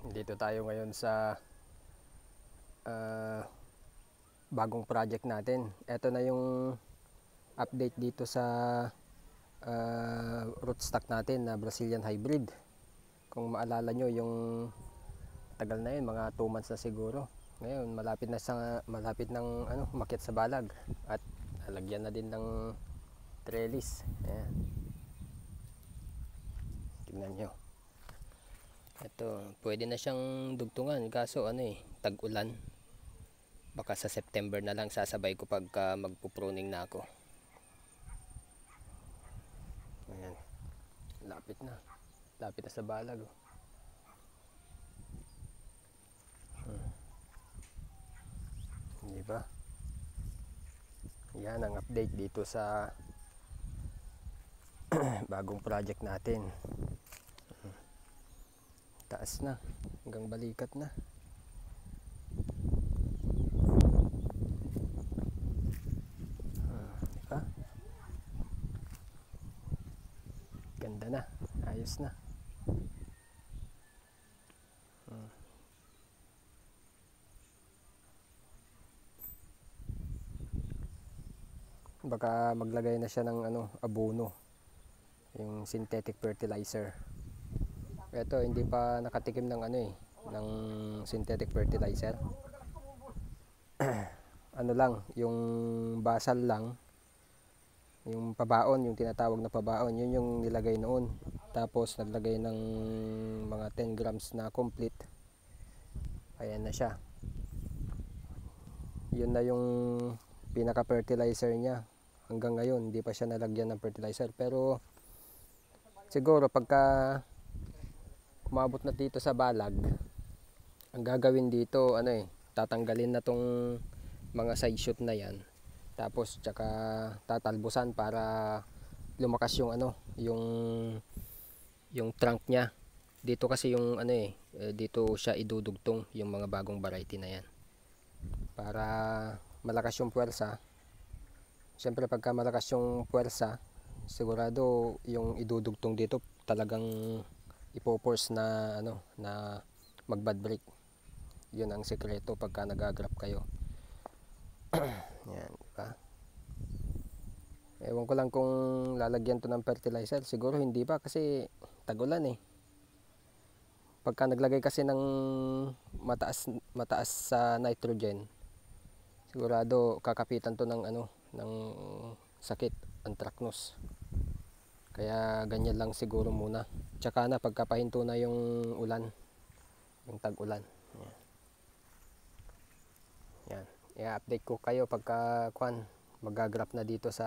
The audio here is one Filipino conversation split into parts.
Dito tayo ngayon sa bagong project natin. Ito na yung update dito sa rootstock natin na Brazilian hybrid. Kung maalala nyo, yung tagal na yun, mga 2 months na siguro. Ngayon malapit ng umakyat sa balag at lalagyan na din ng trellis. Ayan. Tingnan nyo. Ito, pwede na siyang dugtungan kaso tag-ulan. Baka sa September na lang sasabay ko pagka magpo-pruning na ako. Ayan. Lapit na. Lapit na sa balag. Di ba? Yan ang update dito sa bagong project natin. Taas na, hanggang balikat na. Diba? Ganda na, ayos na. Baka maglagay na siya ng abono, yung synthetic fertilizer. Ito hindi pa nakatikim ng ng synthetic fertilizer. Lang, yung basal lang, yung pabaon, yung tinatawag na pabaon, yun yung nilagay noon. Tapos naglagay ng mga 10 grams na complete. Ayan na siya. Yun na yung pinaka fertilizer niya. Hanggang ngayon hindi pa siya nalagyan ng fertilizer, pero siguro pagka umabot na dito sa balag, ang gagawin dito tatanggalin na tong mga side shoot na yan, tapos tsaka tatalbusan para lumakas yung yung trunk niya. Dito kasi yung dito siya idudugtong yung mga bagong variety na yan para malakas yung puwersa. Siyempre pagka malakas yung puwersa, sigurado yung idudugtong dito talagang ipo-force na na mag-bud break. Yun ang sekreto pagka nag-agrap kayo. Yan, diba? Ewan ko lang kung lalagyan to ng fertilizer. Siguro hindi pa kasi tag-ulan Pagka naglagay kasi ng mataas sa nitrogen, sigurado kakapitan to ng ng sakit, anthracnose. Kaya ganyan lang siguro muna. Tsaka na pagkapahinto na yung ulan, yung tag-ulan. Yan. I-update ko kayo pagka mag-agrap na dito sa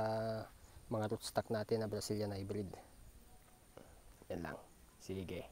mga rootstock natin na Brazilian hybrid. Yan lang. Sige.